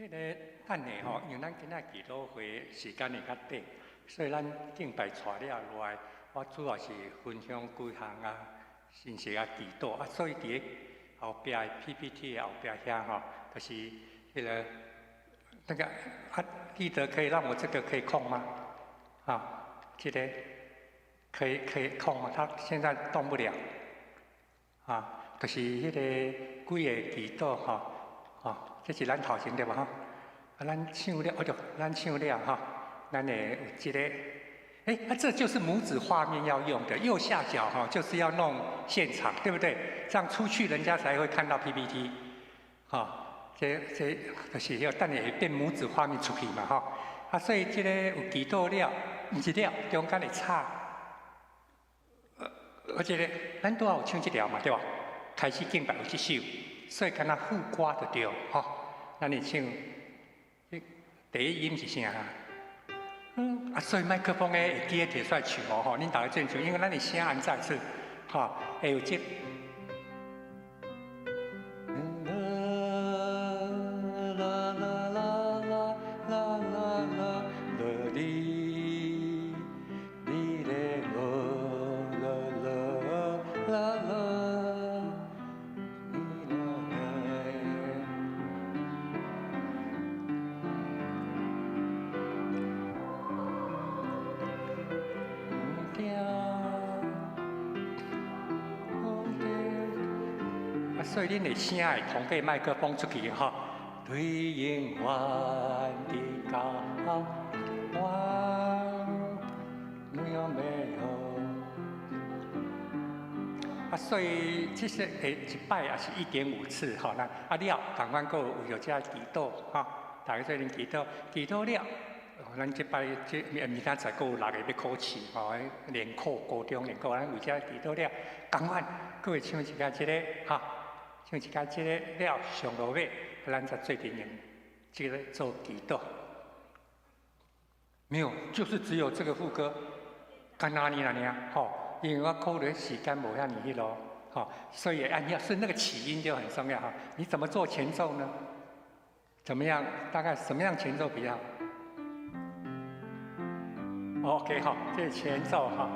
迄个等下吼，因为咱今仔祈祷会时间会较短，所以咱敬拜带了落来，我主要是分享几项啊信息啊祈祷啊，所以伫后壁的 PPT 的后壁遐吼，就是迄个那个啊，记得可以让我这个可以控吗？啊，这个可以控吗？他现在动不了啊，就是迄个几个祈祷吼。这是咱头前对吧？哈，啊，咱唱了，咱唱了哈，咱会有这个，这就是拇指画面要用的，右下角哈，就是要弄现场，对不对？这样出去人家才会看到 PPT， 哈，这就是要等下会变拇指画面出去嘛，哈，啊，所以这个有祈祷了，唔是了，中间会插，而且呢，咱都要有唱这条嘛，对吧？开始敬拜有这首。所以敢若副歌就对，吼，咱会唱，第一音是啥？所以麦克风会记得摕出来唱哦，吼，恁大家正唱，因为咱的声安在是，吼，会有这。所以恁的声会通过麦克风出去吼，对永远的交换，有没有？啊，所以其实一摆也是1.5次吼，那啊了，赶快个有这祈祷哈，大家做恁祈祷了。咱这摆明仔载还有6个要考试吼，联考高中联考，咱为这祈祷了，赶快各位唱一下这个哈。唱一下这个了上落尾，咱才做阵用这个做祈祷。没有，就是只有这个副歌，干哪里啦吼，因为我考虑时间无遐尼咯，吼，所以按要是那个起音就很重要哈。你怎么做前奏呢？怎么样？大概什么样前奏比较 ？OK 好，这是前奏哈。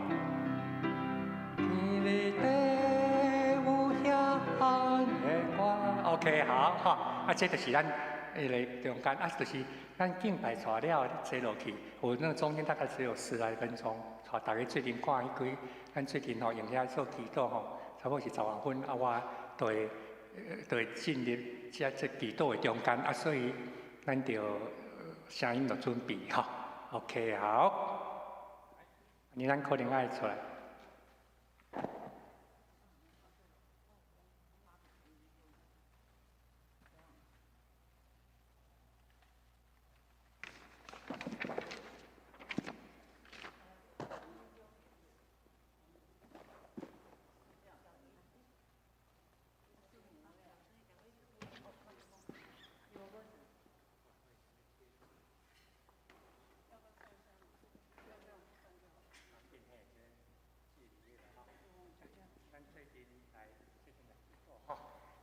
OK 好哈，啊，这就是咱迄个中间啊，就是咱敬拜出了坐落去，有那中间大概只有10来分钟。好，大家最近看迄几，咱最近吼用遐做祈祷吼，差不多是15分啊，我对进入这祈祷的中间啊，所以咱就声音就准备哈。OK 好，你咱可能爱出来。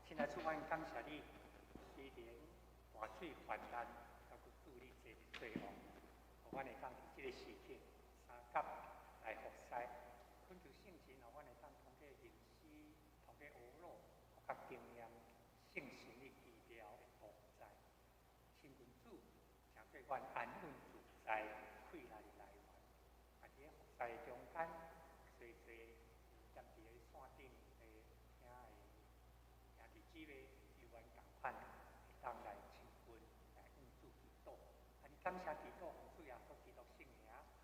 现在主要感谢你，一连大水泛滥，还佫助力做梦，互阮会当伫这个时刻三甲来服侍，恳求圣神，互阮会当通过认识、通过学路、甲经验、圣神的奇妙的同在。亲近主，常对阮安稳自在、快乐的来源。啊，伫个服侍的中间，随踮伫个山顶的听的。机会与阮共款，当来亲近来应主祈祷，啊！你感谢祈祷，主耶稣基督圣名，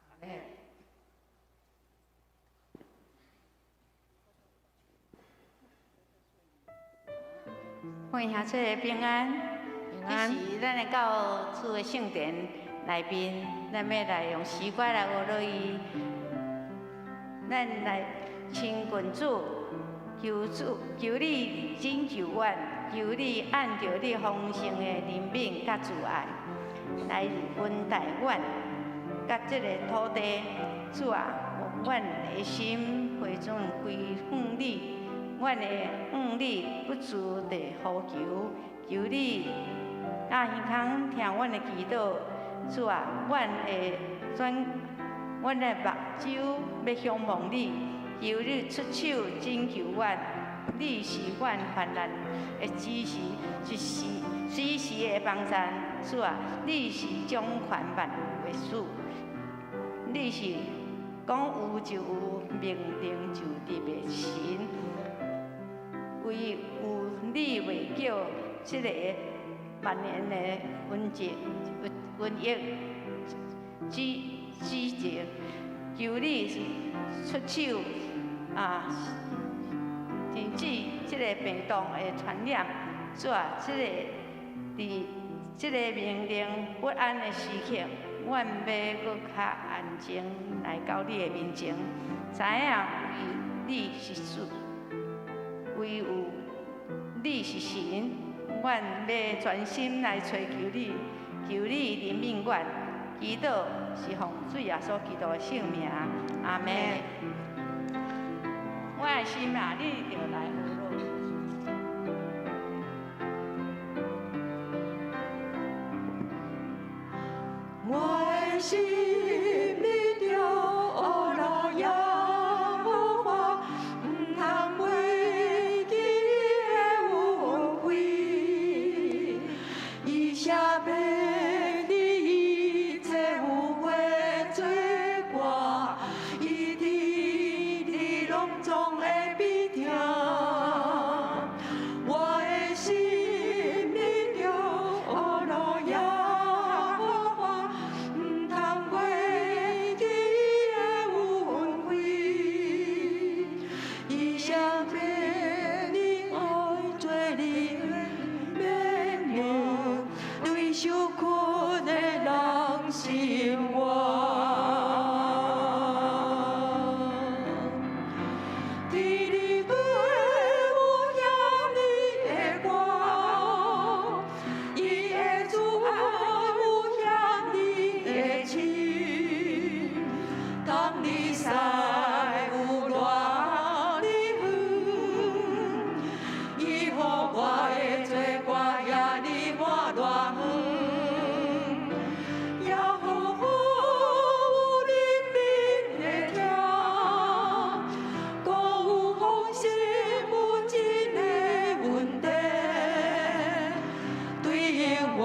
阿门。欢迎这个平安，这是咱来到主的圣殿内面，咱要来用诗歌来学落伊，咱来亲近主。求你拯救我，求你按照你丰盛的怜悯甲慈爱，来恩待阮，甲这个土地。主啊，阮的心回转归向你，阮的向你不住地呼求，求你啊，耳孔听阮的祈祷，主啊，阮的目睭要向望你，求你出手拯救阮。你是阮患难的随时的帮衬，主啊，你是掌权万有的主，你是讲有就有，命令就立的神。唯有你为叫这个万年的瘟疫止息，求你出手啊！停止这个病毒的传染，主啊，这个命令不安的时刻，阮要搁较安静来到你的面前，知影你是主，唯有你是神，阮要专心来追求你，求你怜悯阮。祈祷是奉主耶稣基督的圣名，阿门。我的心啊，你就来学咯。我的心你就学咯耶和华，唔通袂记的恩惠，伊写俾你一切有悔罪过，伊伫你拢总会必听。我的心你就学咯耶和华，唔通袂记的恩惠，伊写俾你爱做你免命，对受困的人生活。伫你对有遐尼的我，伊的主爱有遐尼的深，当你使有偌尼远，伊予我的罪过也哩抹偌远，也予我有怜悯的听。搁有放心有真的问题，对永远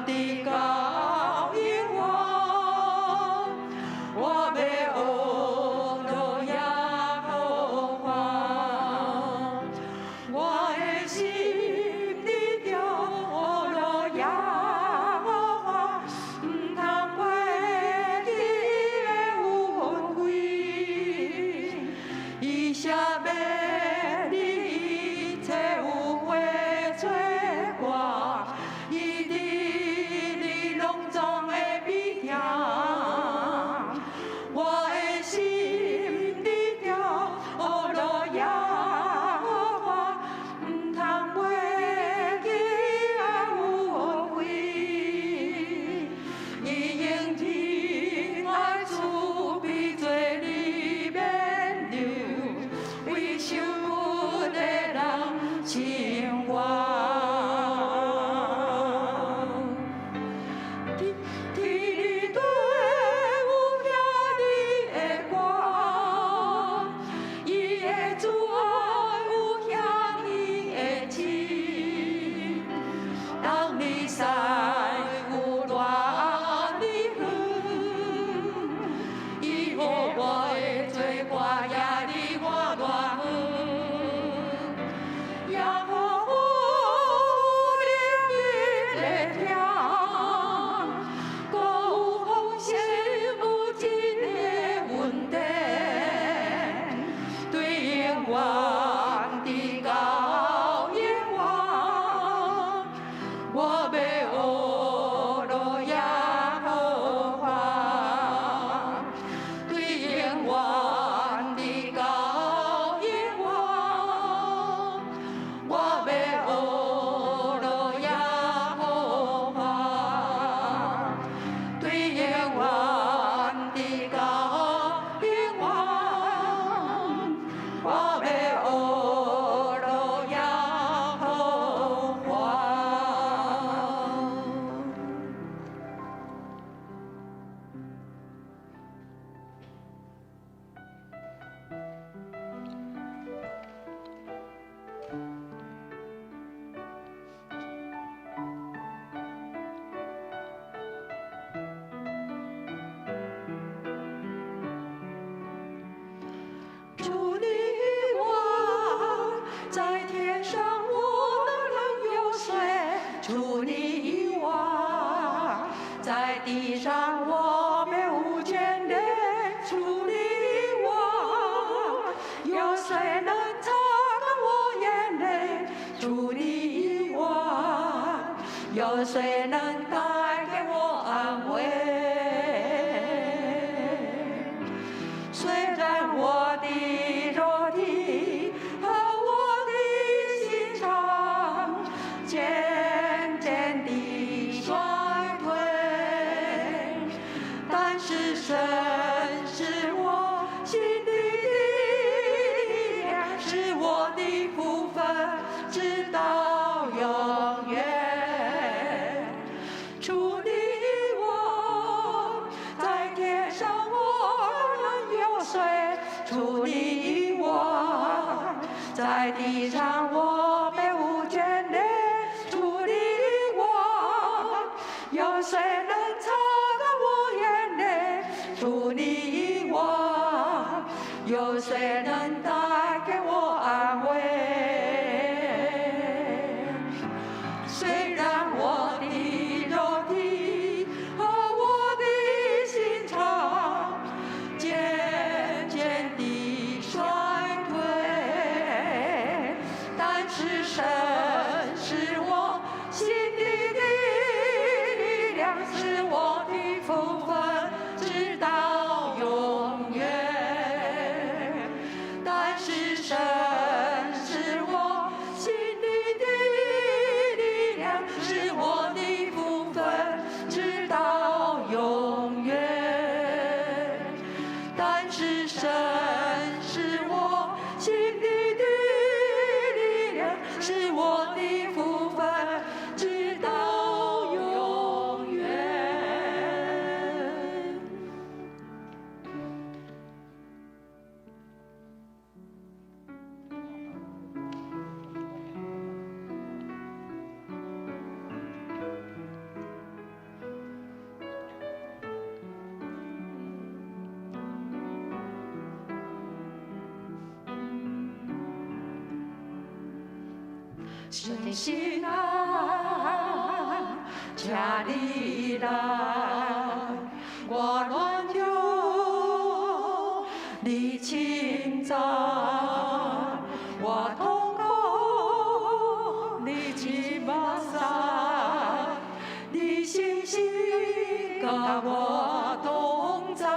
的到永远，我要学咯耶和华，我的心你就学咯耶和华，唔通袂记的恩惠，伊写俾你一切有悔罪过，伊伫你拢总会必听。我的心你就学咯耶和华，唔通袂记的恩惠，伊用天爱慈悲做你免流，为受困的人生活。伫你对有遐尼的我，伊的主爱有遐尼的深，当你使有偌尼远，伊予我的罪过也哩抹偌远，也予我怜悯的听。搁有放心有真的问题，对永远的到永远，我要学咯耶和华，对永远的到永远，我要学咯耶和华，对永远的到永远，我要学。谁能擦干我眼泪？除你以外，有谁能带给我安慰？虽然我的肉体和我的心肠渐渐地衰退，但是神是我心里的力量，是我的福分，直到永远。除你我，在天上我能有谁？除你我，在地上我别无眷恋。除你我，有谁能擦干我眼泪？除你我，有谁能带给我安慰？虽然我的肉体和我的心肠渐渐地衰退，但是神是我心里的力量，是我的福分，直到永远。但是神是我心里的力量，是我的福分，直到永远。但是神是我心里的力量，是我的福分，直到永远。星星啊，家里来，我暖有你情在，我痛苦你去马赛，你星星跟我同在，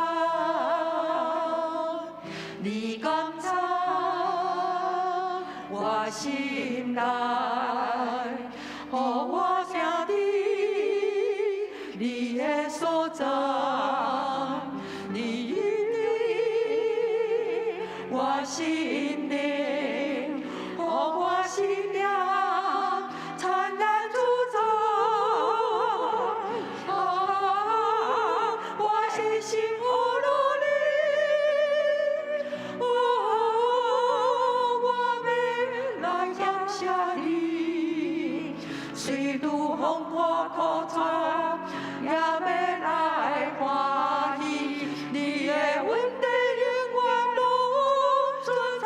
你刚才我心内。我听的你的所在，你的我心灵，我心灵灿烂主宰。我一心不努力，我未来感谢你。虽路风波途转，也要来欢喜。你的恩典永远拢存在。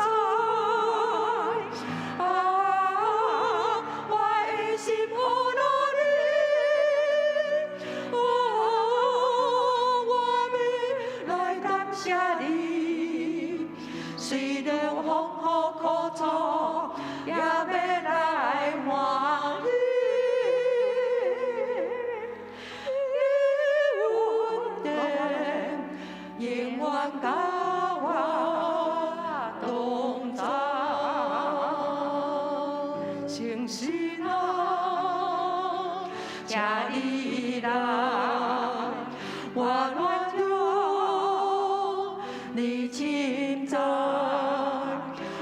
我一心不努力，我未来感谢你。虽然风雨苦楚，也要来欢喜。永远甲我同在，诚实啊，家里来，我暖有你情在，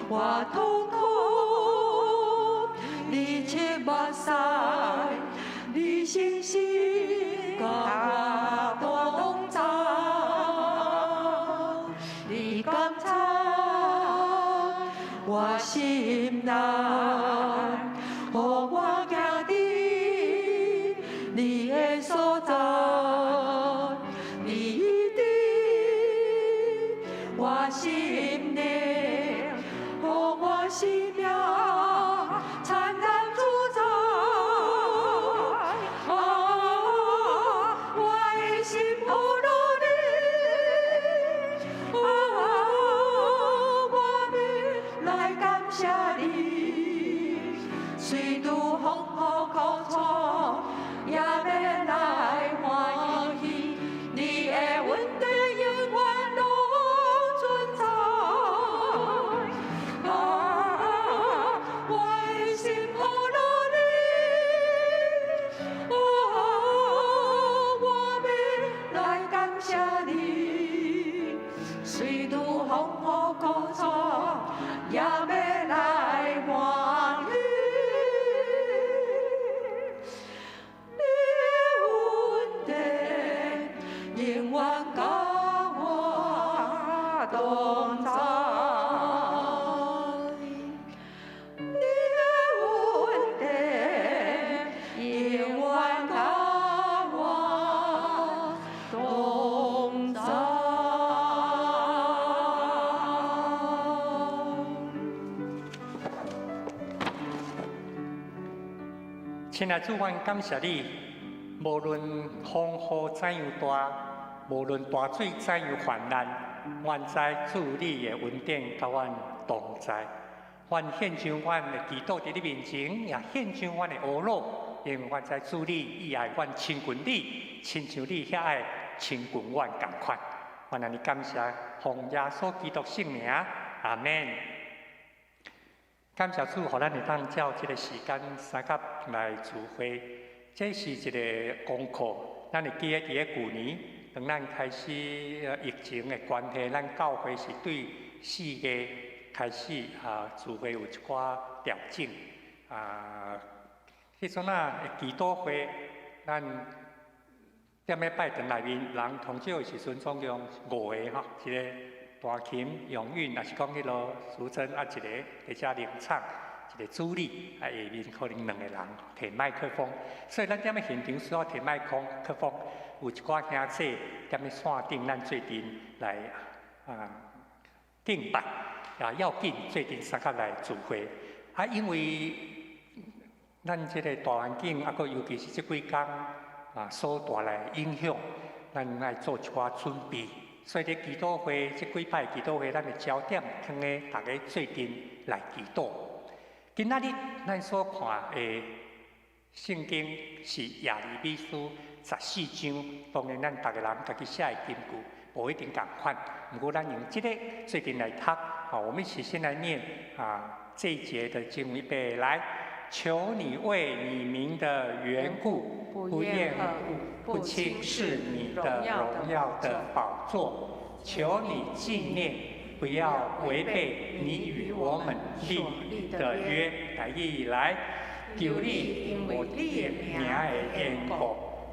我痛苦你切目屎，你星星甲我同在。你刚才我心内，我行的你的所在，你的我心灵，我心命灿烂主宰。我一心不努力。我未也要来欢喜。你阮的永远甲我同在。亲爱的主，阮感谢你，无论风雨怎样大，无论大水怎样泛滥，阮知主你的恩典甲阮同在。阮献上阮的祈祷伫你面前，也献上阮的懊恼，因为阮知主你以爱阮亲近你，亲像你遐爱亲近阮共款。阮安尼感谢，奉耶稣基督圣名，阿门。感谢主，互咱会当照这个时间三甲来聚会，这是一个功课。咱会记得伫个旧年，当咱开始疫情的关系，咱教会是对4月开始聚会有一寡调整。迄阵的祈祷会，咱踮咧拜堂内面，人通少的时阵总共5个吼，一个。大琴、咏韵，也是讲迄落淑珍一个，或者领唱，一个主理，下面可能2个人摕麦克风，所以咱踮咧现场需要摕麦克风，有一寡兄弟踮咧线顶，咱做阵来敬拜，要紧做阵三甲来聚会。因为咱即个大环境，佮尤其是即几工所带来影响，咱爱做一寡准备。所以，伫祈祷会即几摆祈祷会，咱的焦点放咧大家做阵来祈祷。今仔日咱所看的圣经是耶利米书14章，当然咱逐个人家己写的金句无一定共款，不过咱用即个做阵来读。我们一起先来念这一节的经文预备来。求你为你名的缘故，不厌恶，不轻视你的荣耀的宝座。求你纪念，不要违背你与我们立的约。来一来，求你因为你的名的缘故，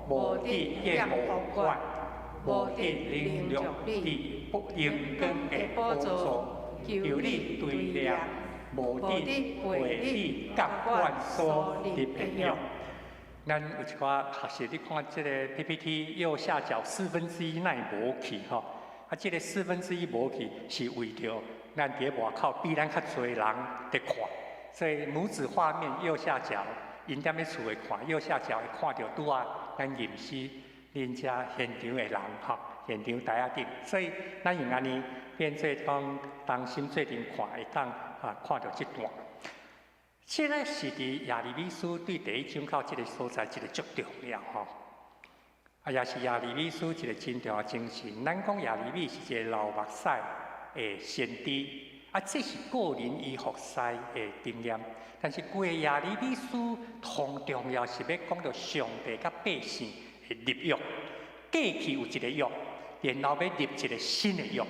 无地厌恶我，无地凌辱你不应当的宝座。求你对念。无伫为你甲阮所立的约，咱有一寡学习，你看这个 PPT 右下角1/4那无去吼，这个1/4无去是为着咱伫外口比咱较侪人在看，所以拇指画面右下角，因踮咧厝会看，右下角会看到拄咱认识恁遮现场的人吼，现场台仔顶，所以咱用安尼变做讲当心做阵看会当。看到这段，这个是伫耶利米书对第1章到这个所在，一个足重要吼。也是耶利米书一个真重要精神。咱讲耶利米是一个流目屎的先知，这是个人伊服侍的经验。但是规个耶利米书同重要是要讲到上帝甲百姓的立约，过去有一个约，然后要立一个新的约。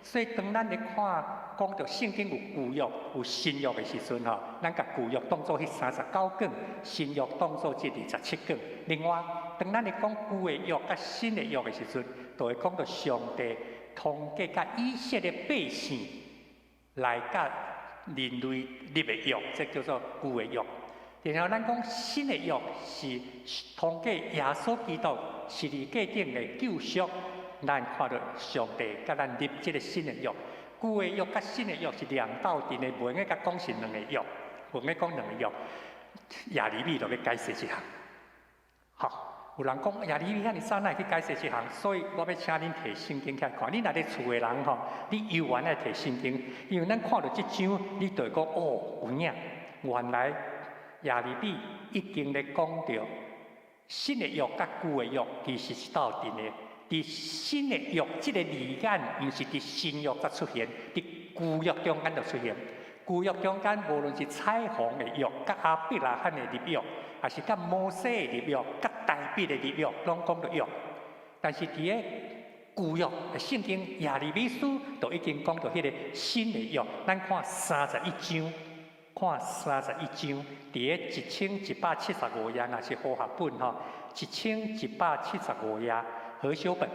所以当咱咧看讲到圣经有旧约、有新约的时阵吼，咱甲旧约当作迄39卷，新约当作这27卷。另外，当咱咧讲旧的约甲新的约的时阵，就会讲到上帝通过甲以色列百姓来甲人类立的约，这叫做旧的约。然后咱讲新的约是通过耶稣基督十字架顶的救赎。咱看到上帝甲咱立这个新的约，旧的约甲新的约是两道阵的，袂用甲讲是2个约，袂用讲2个约。耶利米就要解释一项，有人讲耶利米遐尼早哪会去解释一项，所以我要请恁摕圣经起来看。恁若咧厝的人你有缘来摕圣经，因为咱看到这章，你就会讲有影，原来耶利米已经咧讲到新的约甲旧的约其实是斗阵的。伫新的约，这个字眼毋是伫新约才出现，伫旧约中间就出现。旧约中间，无论是彩虹的约、甲亚伯拉罕的立约，还是甲摩西的立约、甲大卫的立约，拢讲到约。但是伫个旧约圣经耶利米书都已经讲到迄个新的约，咱看31章，看31章，伫个1175页，若是和合本吼，1175页和修本，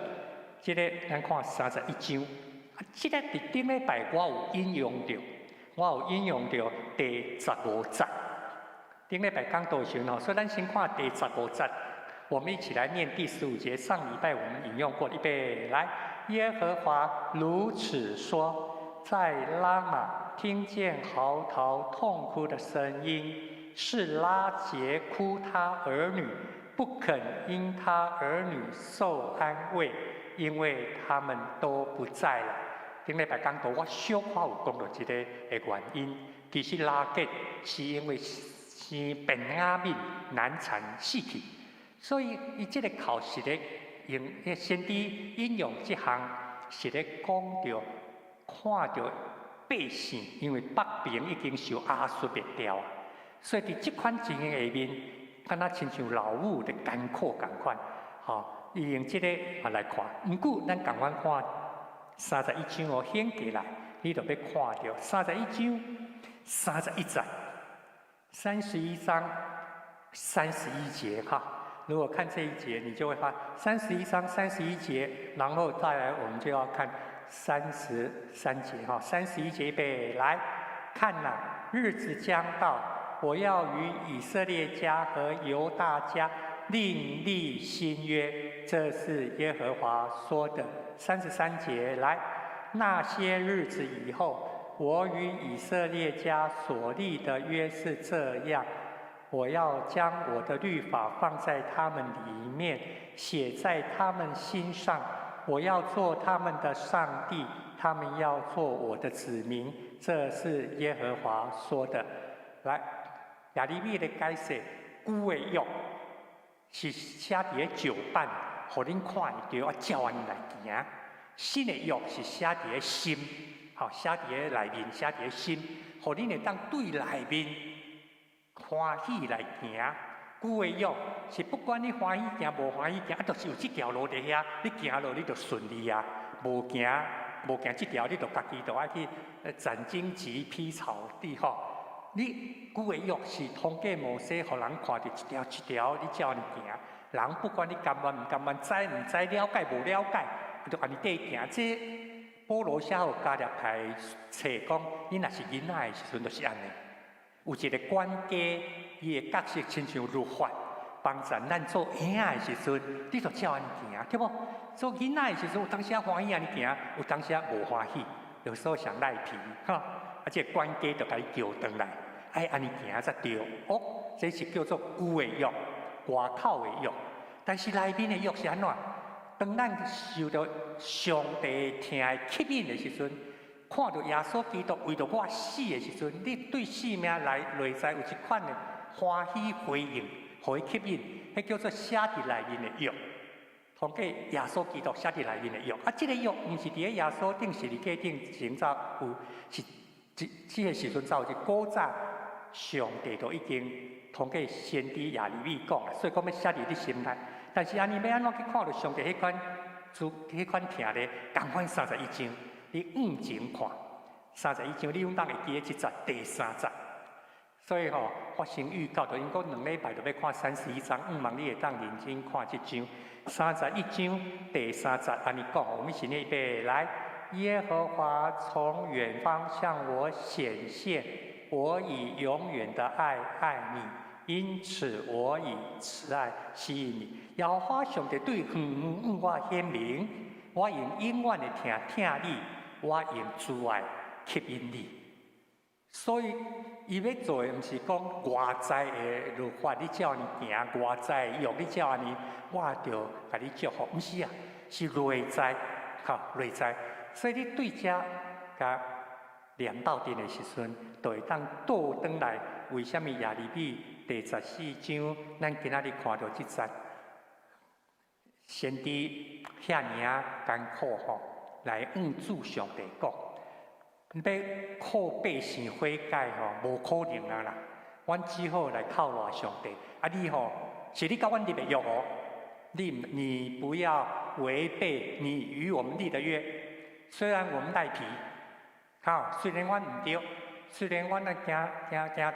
即个咱看31章，即个伫顶礼拜我有引用着，第15节。顶礼拜讲道时吼，所以咱先看第15节。我们一起来念第15节。上礼拜我们引用过，预备来。耶和华如此说：在拉玛听见嚎啕痛哭的声音，是拉结哭他儿女，不肯因他儿女受安慰，因为他们都不在了。顶礼拜讲道，我小可有讲到这个的原因，其实拉结是因为生便雅悯难产死去。所以，伊即个考试咧，用先知引用即项，是咧讲着看着百姓，因为北平已经受亚述灭掉啊，所以伫即款情形下面，敢若亲像老母的艰苦共款，吼，伊用即个来看。毋过，咱共款看31章哦，掀过来，你就要看到31章31节，31章31节哈。如果看这一节，你就会发31章31节，然后再来我们就要看33节哈。31节预备来看呐，日子将到，我要与以色列家和犹大家另立新约，这是耶和华说的。33节来，那些日子以后，我与以色列家所立的约是这样。我要将我的律法放在他们里面，写在他们心上。我要做他们的上帝，他们要做我的子民。这是耶和华说的。来，耶利米的解释，旧的约是写伫旧版，互恁看会到，照安尼来行。新的约是写伫心，好，写伫内面，写伫心，互恁会当对内面。欢喜来行，旧的约是不管你欢喜行无欢喜行，就是有这条路伫遐，你行路你就顺利啊。无行这条，你就家己就爱去斩荆棘、劈草地吼。你旧的约是通过摩西，互人看到一条一条，你照安尼行。人不管你甘愿唔甘愿，知唔知了解无了解，就安尼缀行。这保罗写互加勒派册讲，你若是囡仔的时阵，就是安尼。有一个管家，伊的角色亲像律法，帮助咱做婴仔的时阵，你就照安尼行，对无？做囡仔的时阵，有当时欢喜安尼行，有当时无欢喜，有时候想赖皮，哈。而且管家就甲你叫转来，爱安尼行才对。哦，这是叫做旧的约，外口的约。但是内面的约是安怎？当咱受到上帝疼的吸引的时阵。看到耶稣基督为着我死的时阵，你对生命来内在有一款的欢喜回应，互伊吸引，迄叫做写伫内面的约。通过耶稣基督写伫内面的约，这个约毋是伫咧耶稣顶十字架顶前早有，是这个时阵才有一古早上帝都已经通过先知耶利米讲了，所以讲要写伫你心内。但是安尼要安怎去看到上帝迄款疼咧，共款31章。你往前看31章，你永当会记得这节第3节。所以吼，发生预告，就因讲2礼拜就要看31章，望你会当认真看这章。31章第3节安尼讲，我们先预备来。耶和华从远方向我显现，我以永远的爱爱你，因此我以慈爱吸引你。耶和华上帝对远我显明，我用永远的听你。我用慈爱吸引你，所以伊要做的，毋是讲外在的律法，你照你行；外在的约，你照安尼，我就甲你祝福。毋是啊，是内在，内在。所以你对遮甲念到底的时阵，就会当倒转来。为什么耶利米第14章，咱今仔日看到这节，先知遐尔艰苦吼。来向主上帝讲，要靠百姓悔改吼，无可能啊啦！阮只好来靠赖上帝。啊，你吼是你甲阮立的约哦，你不要违背你与我们立的约。虽然我们赖皮，虽然我唔对，虽然我那行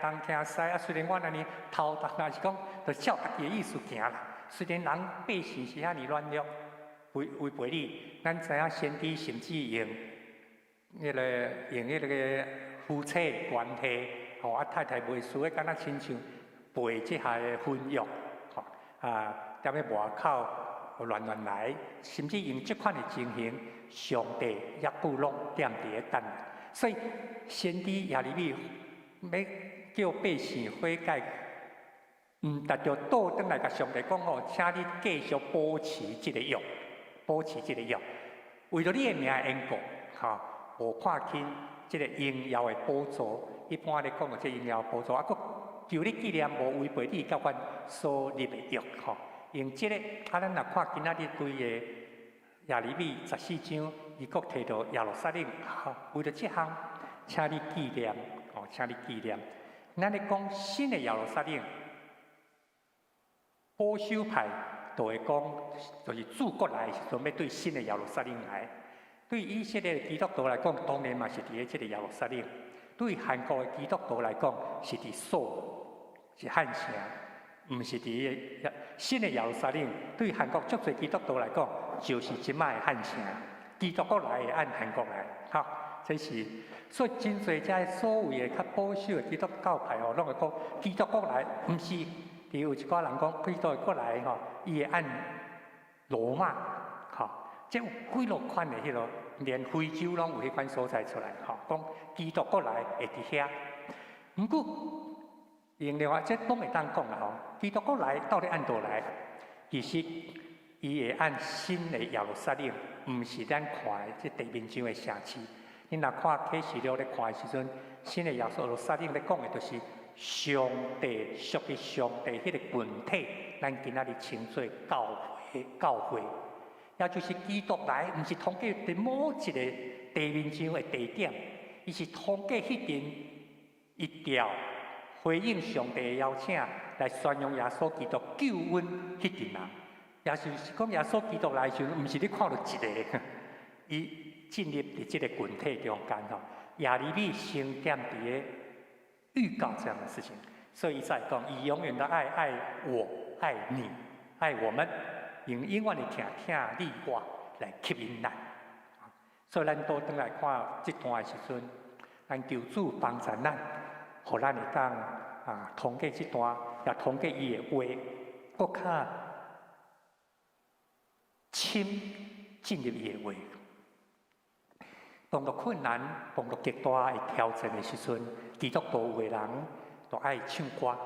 东行西啊，虽然我那呢偷盗，也是讲就照家己的意思行啦。虽然人百姓是遐尼软弱，违背你，咱知影先知甚至用迄个夫妻关系，太太袂输的，敢若亲像背即下的婚约，踮咧外口乱来，甚至用即款的情形，上帝也不拢踮伫咧等。所以先知耶利米要叫百姓悔改，达到倒转来甲上帝讲请你继续保持即个约，保持即个约，为着你的名的缘故，无看轻即个荣耀的宝座。一般咧讲，即个荣耀宝座，佫求你纪念无违背你甲阮所立的约，用即个，咱若看今仔日对个耶利米14章，伊佫提到耶路撒冷，为着即项，请你纪念，请你纪念。咱咧讲新的耶路撒冷，保守派就会讲，就是祖国来时阵要对新的耶路撒冷来。对以色列的基督徒来讲，当然嘛是伫咧即个耶路撒冷；对韩国的基督徒来讲，是伫首尔，是汉城，毋是伫新的耶路撒冷。对韩国足侪基督徒来讲，就是即摆的汉城。基督国来的按韩国来，这是所以真侪遮所谓的较保守的基督教派拢会讲基督国来，毋是。伫有一寡人讲基督国来伊会按罗马，即有几落款的迄落，连非洲拢有迄款所在出来，讲基督国来会伫遐。毋过，用另外即拢会当讲啦，基督国来到底按倒来？其实伊会按新的耶路撒冷，毋是咱看的即地面上的城市。你若看启示录咧看的时阵，新的耶路撒冷咧讲的就是上帝属于上帝迄个群体，咱今仔日称作教会。也就是基督来，毋是通过某一个地面上的地点，伊是通过迄阵一条回应上帝的邀请，来宣扬耶稣基督救恩迄阵人。也就是讲，耶稣基督来时，毋是你看到一个，伊进入伫即个群体中间耶利米先点伫咧预告这样的事情，所以在讲，以永远的爱我，爱你，爱我们。用永远的听你我来吸引咱，所以咱倒转来看这段的时阵，咱求主帮助咱，互咱会当通过这段，也通过伊的话，搁较深进入伊的话。碰到困难、碰到极大的挑战的时阵，基督徒有的人就爱唱歌。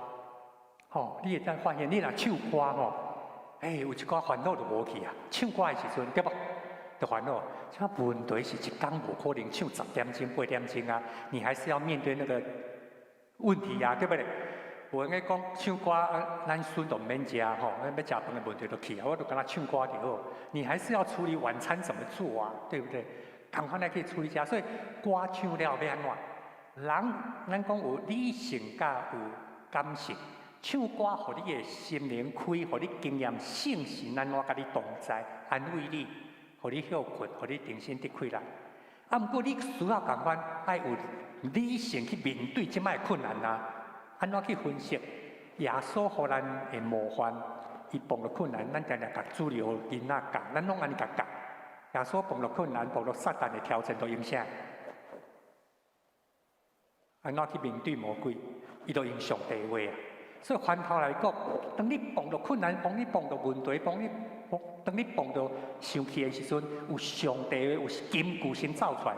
你会当发现，你若唱歌有一寡烦恼就无去啊！唱歌的时阵，对不？就烦恼。像问题是一天无可能唱10点钟、8点钟啊！你还是要面对那个问题啊，对不对？有人讲唱歌，咱孙都免食咱要食饭的问题就去啊！我就跟他唱歌就好。你还是要处理晚餐怎么做啊？对不对？赶快来可以处理一下。所以歌唱了要安怎？人咱讲有理性甲有感性。唱歌，互你的心灵开，互你经验圣神安怎甲你同在，安慰你，互你休困，互你重新得开来。毋过你需要共款，爱有理性去面对即摆困难啊！安怎去分析？耶稣互咱的模范，伊碰到困难，咱定定甲主流囡仔教，咱拢安尼甲教。耶稣碰到困难，碰到撒旦的挑战，都用啥？安怎去面对魔鬼？伊都用上帝话啊！所以反头来讲，当你碰到困难，当你碰到问题，当你碰到生气的时阵，有上帝有金句先走出来。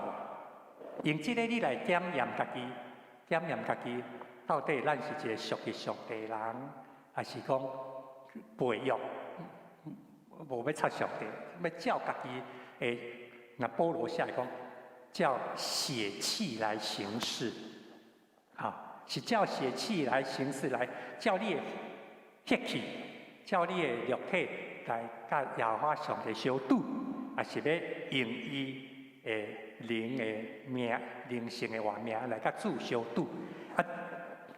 用这个你来检验家己，到底咱是一个属于上帝的人，还是讲背约，无要插上帝，要照家己的。那保罗写来讲，照血气来行事，是照血气来行事，来照你的血气，照你的肉体来甲耶和华上帝相赌，还是要用伊的灵的命、灵性的活命来甲主相赌。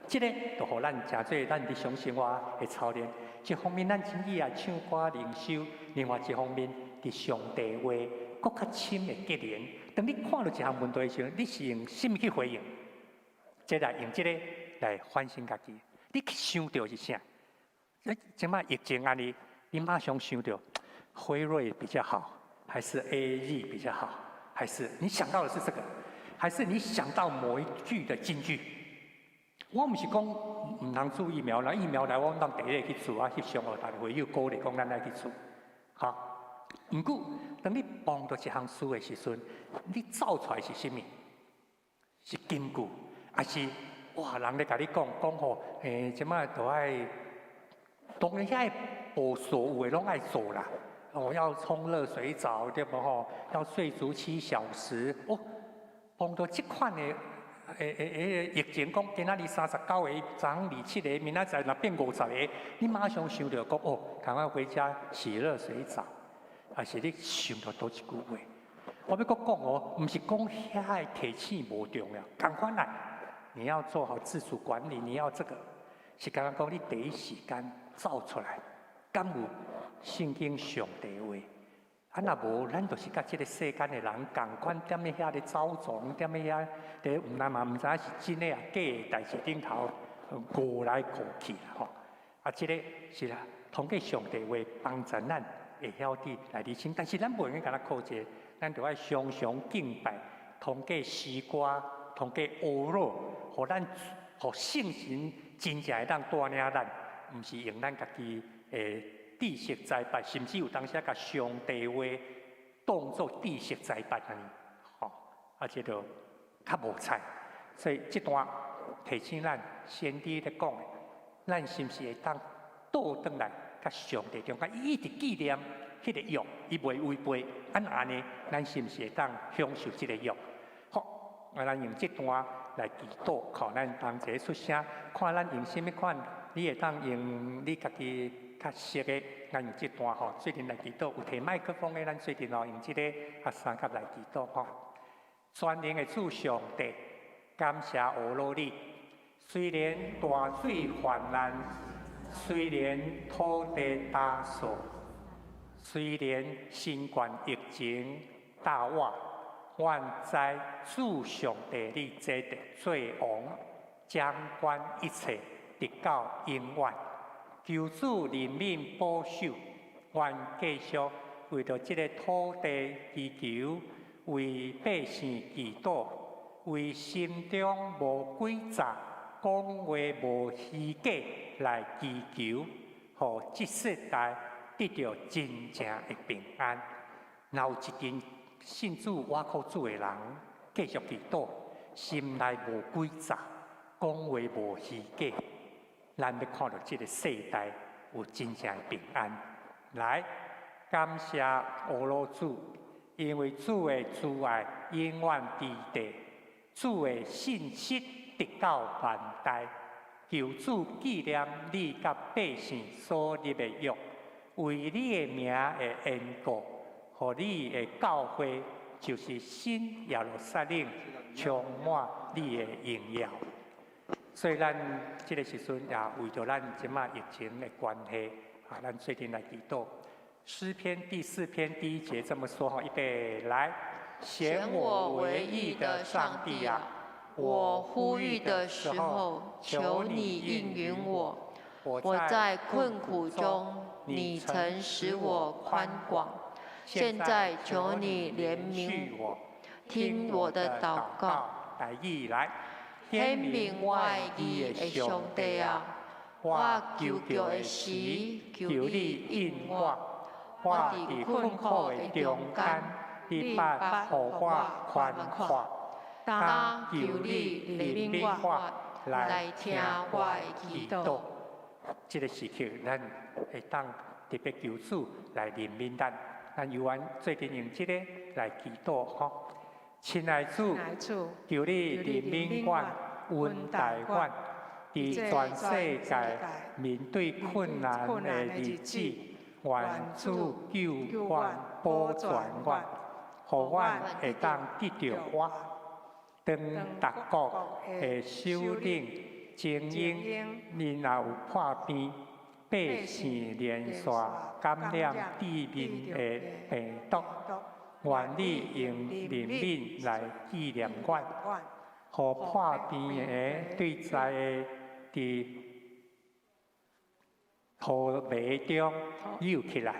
这个就互咱真做咱日常生活的操练。一方面咱真意啊唱歌灵修，另外一方面伫上帝话搁较深的结连。当你看到一项问题的时候，你是用什么去回应？即来用这个来反省家己。你想到是啥？即摆疫情安尼，你马上想到辉瑞比较好，还是 AZ 比较好？还是你想到的是这个？还是你想到某一句的金句？我唔是讲唔通注疫苗啦，疫苗来我当第一个去做啊，翕相互大家会友鼓励讲咱来去做，哈。毋过，当你碰到一项事的时阵，你造出来是甚物？是根据，还是哇人咧甲你讲吼，即摆都爱，当然遐无所有的拢爱做啦。哦，要冲热水澡对不吼？要睡足7小时。哦，碰到这款的疫情，讲今仔日39个，昨昏27个，明仔载若变50个，你马上想到讲哦，赶快回家洗热水澡。还是你想到多一句话？我要讲哦，唔是讲遐的提醒无重要，赶快来，你要做好自主管理，你要这个，是刚刚讲你第一时间造出来，敢有圣经上帝话？啊，若无，咱就是甲这个世间的人共款，踮咧遐咧走状，踮咧遐咧，唔但嘛唔知是真诶啊假诶代志顶头过来过去啦吼。啊，这个是啦，通过上帝话帮助咱。会晓得来理清，但是咱不能甲咱靠这，咱就要常常敬拜，通过诗歌，通过欧罗，互咱互圣神真正会当带领咱，毋是用咱家己诶知识栽培，甚至有当时甲上帝话当作知识栽培安尼，吼，啊，这就较无彩。所以这段提醒咱先知咧讲诶，咱是毋是会当倒转来？甲上帝中间，伊一直纪念迄个约，伊袂违背。安尼，咱是毋是会当享受这个约？好，咱用这段来祈祷，靠咱同齐出声，看咱用什么款，你会当用你家己较熟的，咱用这段吼，最近来祈祷，有摕麦克风的，咱最近吼用这个学生甲来祈祷吼。全能的主上帝，感谢俄罗你，虽然大水泛滥。虽然土地打扫，虽然新冠疫情大祸，愿在主上帝你这的做王，掌管一切，直到永远。求主人民保守，愿继续为着这个土地祈求，为百姓祈祷，为心中无诡诈。讲话无虚假来祈求，互这世代得到真正的平安。若有一群信主、倚靠主的人，继续祈祷，心内无诡诈，讲话无虚假，咱要看到这个世代有真正的平安。来，感谢俄罗主，因为主的慈爱永远伫地，主的信息。直到万代，求主纪念你甲百姓所立的约，为你的名的缘故，和你的教会就是新耶路撒冷，充满你的荣耀。所以咱这个时阵也为着咱即马疫情的关系，啊，咱最近来祈祷。诗篇第4篇第1节这么说哈，预备来，选我为义的上帝啊！我呼吁的时候，求你应允我。我在困苦中，你曾使我宽广。现在求你怜悯我，听我的祷告。来意来，显明我义的上帝啊！我求救的时，求你应我。我伫困苦的中间，你把互我宽阔。当求你怜悯我，来听我的祈祷。这个时刻，咱会当特别求主来怜悯咱。咱有缘最近用这个来祈祷吼。亲爱主，求你怜悯我，恩待我，伫全世界面对困难的日子，愿主救我、保全我，互我会当得到我。当达国的首领精英，然后有破病，百姓连续感染致命的病毒，愿你用怜悯来纪念我，互破病的对灾的伫土地中扭起来，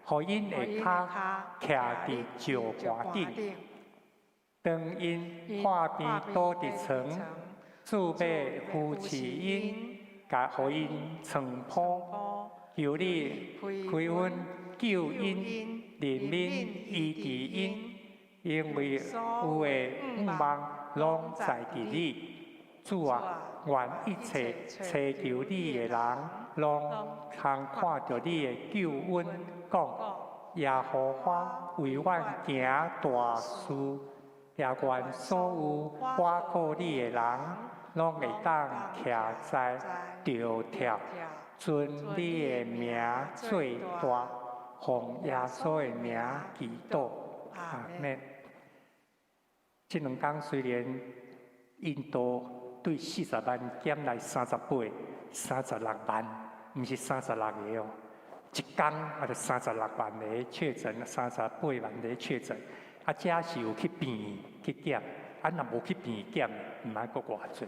互因下骹徛伫石盘顶。当因破病倒伫床，主要夫妻因，甲互因床铺，求你开阮救因，怜悯医治因，因为有诶望拢在伫你。主啊，愿一切祈求你诶人，拢通看到你诶救恩，讲耶和华为阮行大事。也愿所有倚靠你的人，拢会当徛在高跳，尊你的名做大，奉耶稣的名祈祷。阿门。这两天虽然印度对40万减来38、36万，不是36个哦，一天啊就36万个确诊，38万个确诊。啊，遮是有去病去检，啊，若无去病检，毋爱阁偌济。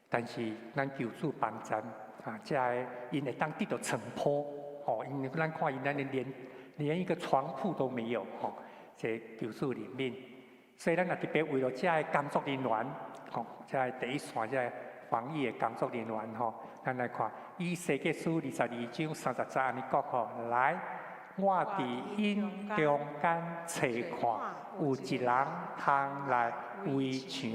但是咱求主帮咱，啊，遮个因会当得到床铺，哦，因为咱看因咱连一个床铺都没有，哦，这求主怜悯。所以咱也特别为了遮个工作人员，吼，遮个第一线遮个防疫的工作人员，吼，咱来看，以西结书22章30节安尼讲吼，来。我伫因中间找看，有一人通来围墙，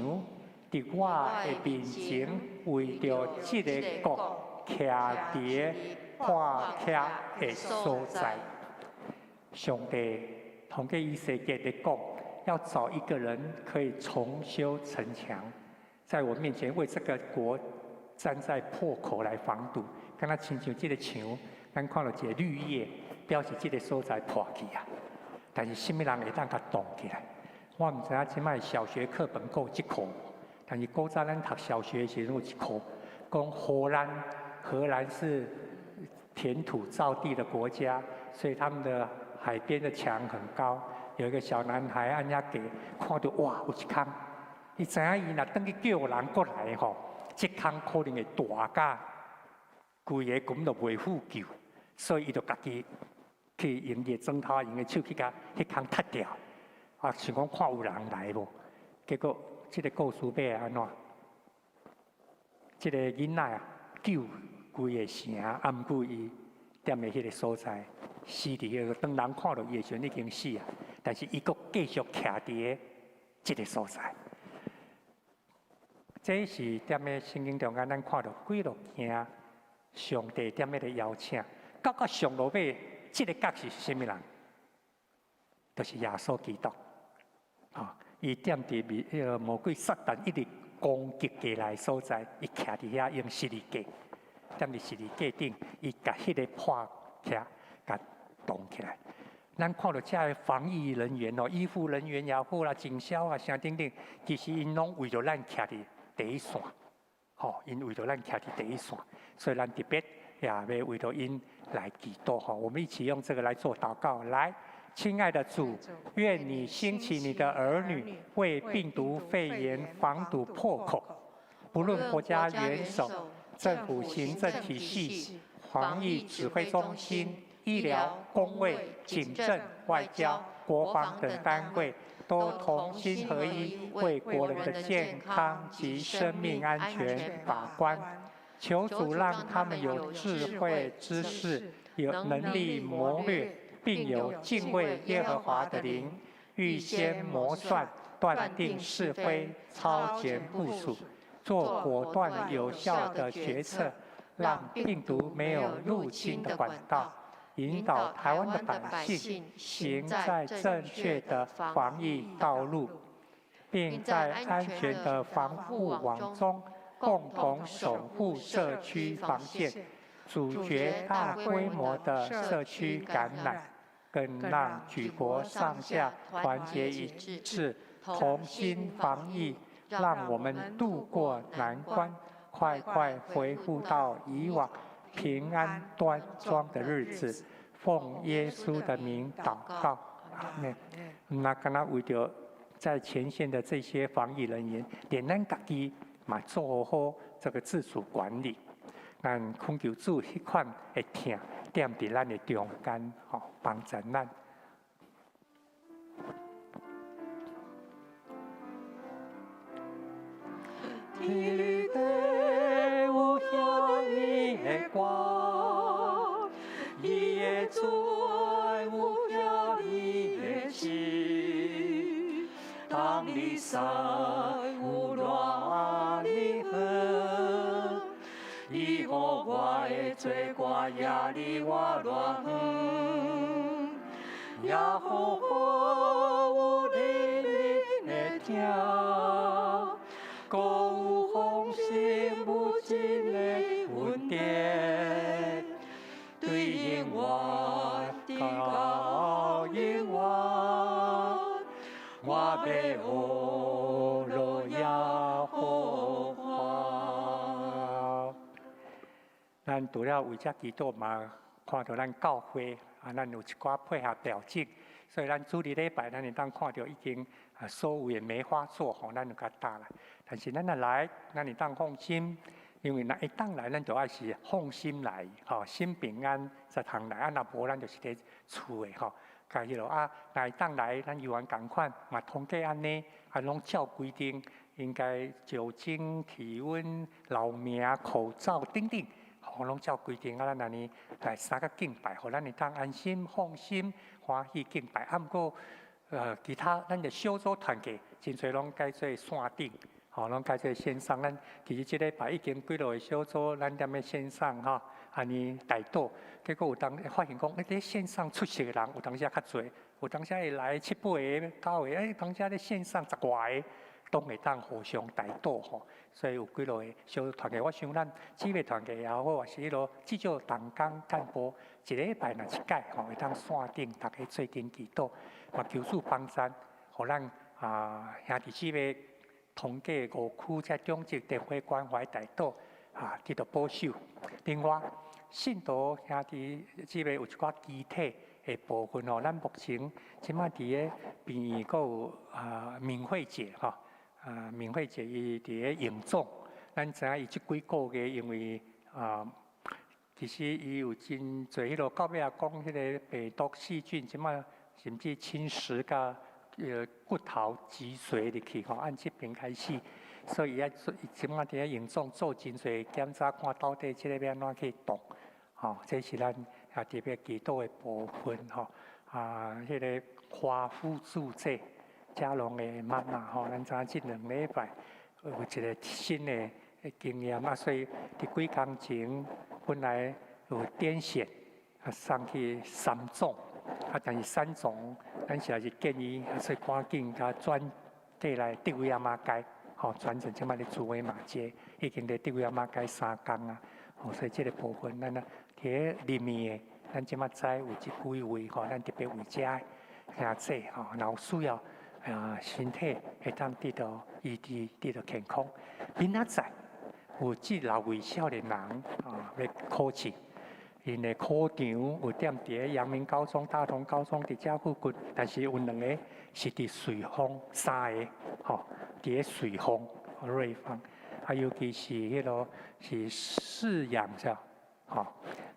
伫我的面前，为着这个国徛伫破徛的所在。上帝同个以西结的讲，要找一个人可以重修城墙，在我面前为这个国站在破口来防堵。敢若亲像这个墙，咱看到一个绿叶。表示这个所在破去啊，但是什么人会当甲动起来？我唔知影即摆小学课本有即课，但是古早咱读小学的时候有一课，讲荷兰是填土造地的国家，所以他们的海边的墙很高。有一个小男孩按遐给看到哇，有一坑，伊知影伊若等去叫人过来吼，即坑可能会大甲规个根都袂富救，所以伊就家己。去用热砖头，用个手去甲迄空踢掉，啊，想讲看有人来无？结果这个故事要安怎？这个囡仔啊，救规个城，啊，毋过伊踮咧迄个所在，死伫迄个。当人看到伊的时阵已经死啊，但是伊阁继续徛伫这个所在。这是踮咧圣经中间，咱看到几落件上帝踮咧邀请，到上落尾。这个角是什么人？就是耶稣基督。啊，伊踮伫迄个魔鬼撒旦一直攻击过来所在，伊徛伫遐用十字架，踮伫十字架顶，伊甲迄个破徛甲动起来。咱看到遮个防疫人员哦，医护人员也好啦，警消啊，啥等等，其实因拢为着咱徛伫第一线，吼，因为着咱徛伫第一线，所以咱特别。也要为着因来祈祷哈，我们一起用这个来做祷告。来，亲爱的主，愿你兴起你的儿女，为病毒肺炎防堵破口。不论国家元首、政府行政体系、防疫指挥中心、医疗、公卫、警政、外交、国防等单位，都同心合一，为国人的健康及生命安全把关。求主让他们有智慧、知识，有能力谋略，并有敬畏耶和华的灵，预先谋算，断定是非，超前部署，做果断有效的决策，让病毒没有入侵的管道，引导台湾的百姓行在正确的防疫道路，并在安全的防护网中。共同守护社区防线，阻绝大规模的社区感染，更让举国上下团结一致，同心防疫，让我们渡过难关，快快恢复到以往平安端庄的日子。奉耶稣的名祷告，阿门。那刚刚为着在前线的这些防疫人员，连咱自己嘛做好这个自主管理。咱恳求主迄款会听，踮伫咱的中间，帮助咱。天里地有遐尼的光，伊的嘴有遐尼的心，当你使有偌尼好，伊予我的罪我也离我偌远，也予我有你的听。有丰盛无尽的恩典，对永远到永远，我要学路也好华。咱除了为这祈祷嘛，看到咱教会咱有一寡配合调整，所以咱主日礼拜咱会当看到已经所有的梅花座咱就较大了。但是咱来，咱会当放心，因为咱一当来，咱就爱是放心来，心平安才通来。若无咱就是伫厝的甲迄落来当来，咱有缘共款，嘛通过安尼，拢照规定，应该酒精、体温、留名、口罩等等，拢照规定咱安尼来三个敬拜，互咱会当安心、放心、欢喜敬拜。毋过其他咱的小组团契，真侪拢改做线顶。拢改做线上，咱其实即礼拜已经几落个小组，咱踮咧线上安尼带导，结果有当发现讲，伫线上出席个人有当时较侪，有当时会来7、8个、9个，当时咧线上10外个，都会当互相带导所以有几落个小团契，我想咱姊妹团契也好，或是迄落至少同工干部，一礼拜若一届会当线顶大家做阵祈祷，嘛求主帮助，互咱兄弟姊妹。同过5区在中职电话关怀带导得到保守。另外，信徒兄弟姊妹有一寡肢体的部分咱目前即马伫咧病院，阁有明慧姐明慧姐伊伫咧营总，咱知影伊即几个月因为其实伊有真侪迄落到尾讲迄个病毒细菌，即马甚至侵蚀甲。骨头脊髓入去按这边开始，所以即马伫咧营总做真侪检查，看到底即个要安怎去动，这是咱特别祈祷的部分迄个夸父助者嘉龙的妈妈咱知影即2礼拜有一个新的经验所以伫几工前本来有癫痫送去3种。但是3种，咱是建议所以赶紧甲转过来德维亚马街，转成即摆咧朱维马街，已经咧德维亚马街3工所以这个部分咱伫里面的，咱即摆知有即几位咱特别为遮兄弟然后需要身体会当得到医治，得到健康。明仔载有即6位少年人要考试。因的考场有踮伫咧阳明高中、大同高中伫遮附近，但是有2个是伫瑞丰，3个伫咧瑞丰、瑞芳，尤其是迄落是饲养者，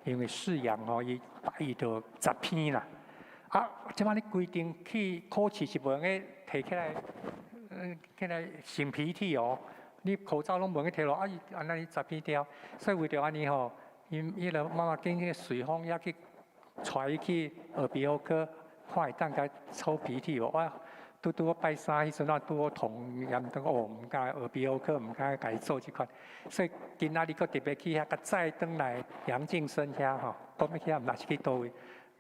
因为饲养伊伊就10篇啦。即摆咧规定去考试是无用个摕起来擤鼻涕你口罩拢无用摕落，伊安尼10篇掉，所以为着安尼伊个妈妈经去随风也去带伊去耳鼻喉科，看会当甲抽鼻涕我拄拜三迄阵拄好痛严重毋敢耳鼻喉科毋敢甲伊做即款，所以今仔日佫特别去遐，甲再转来杨敬生遐讲要去遐，毋知是去倒位，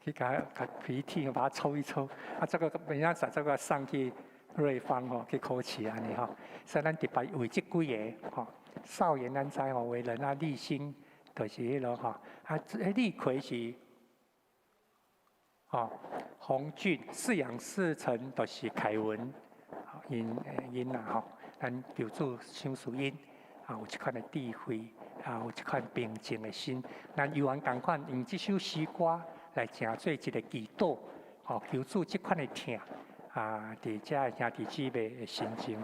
去甲鼻涕把它抽一抽，这个明仔载这个送去瑞芳去考试安尼所以咱特别为即几个少年咱知为人立心。就是迄落李逵是洪俊，饲养4成就是凯文因咱求主相属因有一款的智慧，有一款平静的心。咱犹原同款用这首诗歌来成做一个祈祷，求主这款的疼，伫遮兄弟姊妹的心情。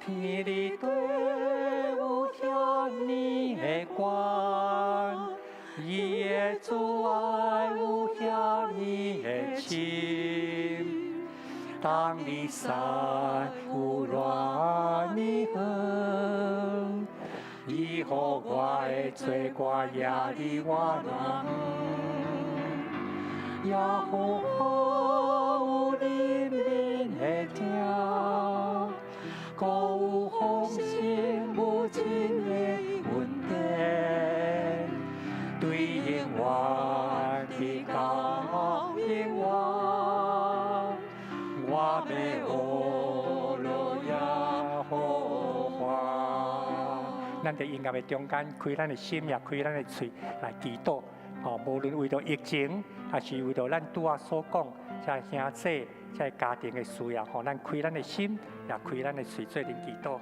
天里对有遐尼的光，伊的主爱有遐尼的深，当你山有偌尼远，伊予我的做我也离我远，也予我有灵命的听。鼓有风声无尽的稳定，对永远的到永远，我要学路也好欢。咱在音乐的中间，开咱的心，也开咱的嘴来祈祷。无论为着疫情，还是为着咱拄仔所讲，这兄弟。在家庭的需要，咱开咱的心，也开咱的嘴，做阵祈祷。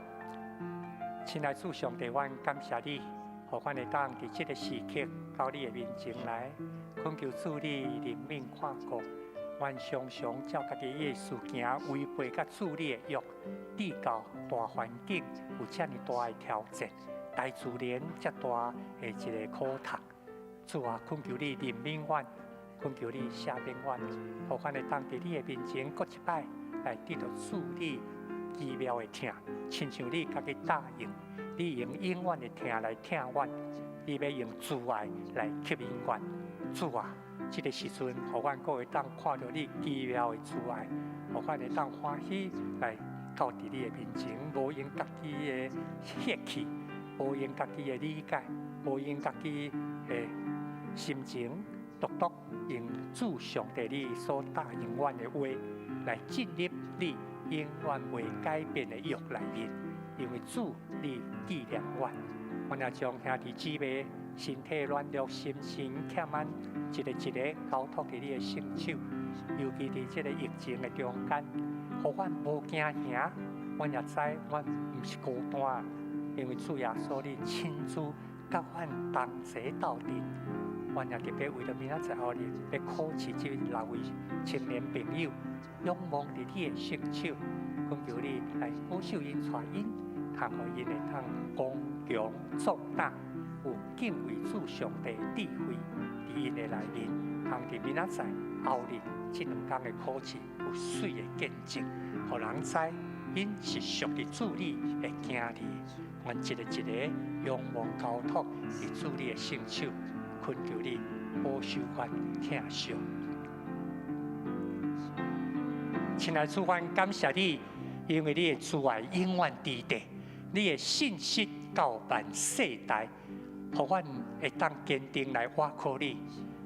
亲爱主上帝，阮感谢你，互阮会当伫这个时刻到你的面前来，恳求主你怜悯看顾。阮常常照家己的事行，违背甲主你的约，地教大环境有遮尔大的挑战，大自然遮大的一个苦读。主啊，恳求你怜悯阮。恳求你赦免阮，互阮会当伫你的面前，搁一摆来得到主你奇妙的疼，亲像你家己答应，你用永远的疼来疼阮，你要用慈爱来吸引阮。主啊，这个时阵，互阮搁会当看到你奇妙的慈爱，互阮会当欢喜来到伫你的面前，无用家己的血气，无用家己的理解，无用家己的心情。独独用主上帝你所答应阮的话来进入你永远未改变的约内面，因为主你纪念阮，阮也将兄弟姊妹身体软弱、心情欠安，一个一个交托伫你的圣手，尤其伫这个疫情的中间，互阮无惊吓，阮也知阮毋是孤单，因为主耶稣你亲自甲阮同齐斗阵。阮也特别为了明仔载后日，要考试这6位青年朋友，仰望伫你的圣手，恳求你来保守因、带因，通互因会通刚强壮胆，有敬畏主上帝的智慧伫因的内面，通伫明仔载后日这2天的考试有水的见证，互人知因是属于主你的囝儿，阮一个一个仰望交托伫主你的圣手。恳求你保守阮疼惜，亲爱的主，阮感谢你，因为你的慈爱永远伫地，你的信息到万世代，互阮会当坚定来倚靠你。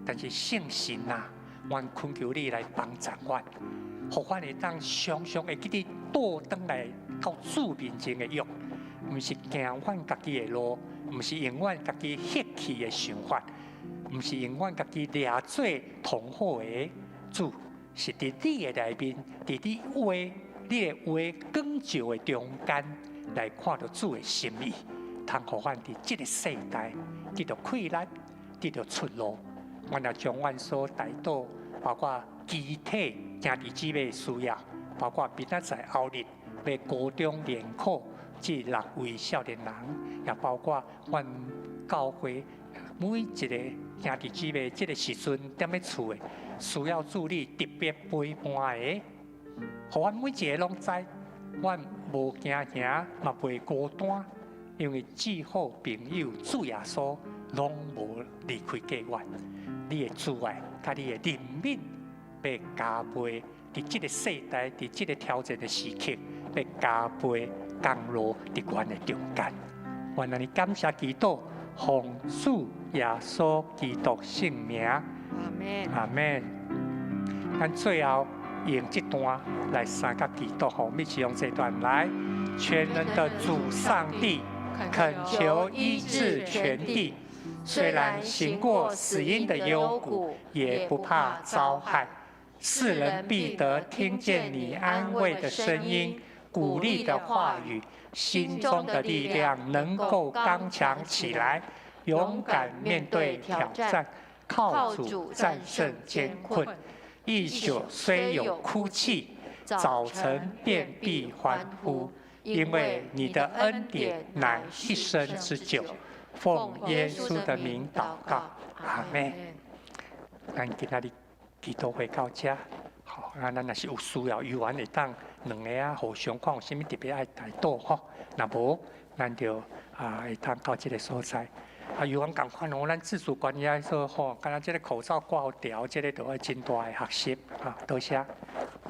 但是圣神啊，阮恳求你来帮助阮，互阮会当常常会记得倒转来到主面前的约，毋是行阮家己的路，毋是用阮家己血气的想法。毋是用阮家己掠做同好的主，是伫你的内面，伫你话、你的话广照的中间，来看到主的心意，通互阮伫这个世代得到快乐，得到出路。阮也将阮所带到，包括肢体兄弟姊妹的需要，包括明仔载后日要高中联考这6位少年人，也包括阮教会每一个兄弟姊妹，这个时阵踮咧厝的，需要助力特别陪伴的，互阮每一个拢知，阮无惊吓，嘛袂孤单，因为至好朋友主耶稣拢无离开过阮。你的慈爱，甲你的怜悯，要加倍伫这个世代，伫这个挑战的时刻，要加倍降落伫阮的中间。愿咱感谢基督。奉主耶稣基督圣名，阿门。阿门。咱最后用这段来三角祈祷，好，密启用这段来，全能的主上帝，恳求医治全地。虽然行过死荫的幽谷，也不怕遭害。世人必得听见你安慰的声音、鼓励的话语，心中的力量能够刚强起来，勇敢面对挑战，靠主战胜艰困。一宿虽有哭泣，早晨便必欢呼，因为你的恩典乃一生之久。奉耶稣的名祷告，阿门。咱今仔日祈祷会到这，好，咱若是有需要，有缘会当两个啊互相看有啥物特别爱带祷吼，若无咱就会当到这个所在。有缘共款哦，咱自主管理来说吼，敢若这个口罩挂条，这个都要真大的学习啊，多谢。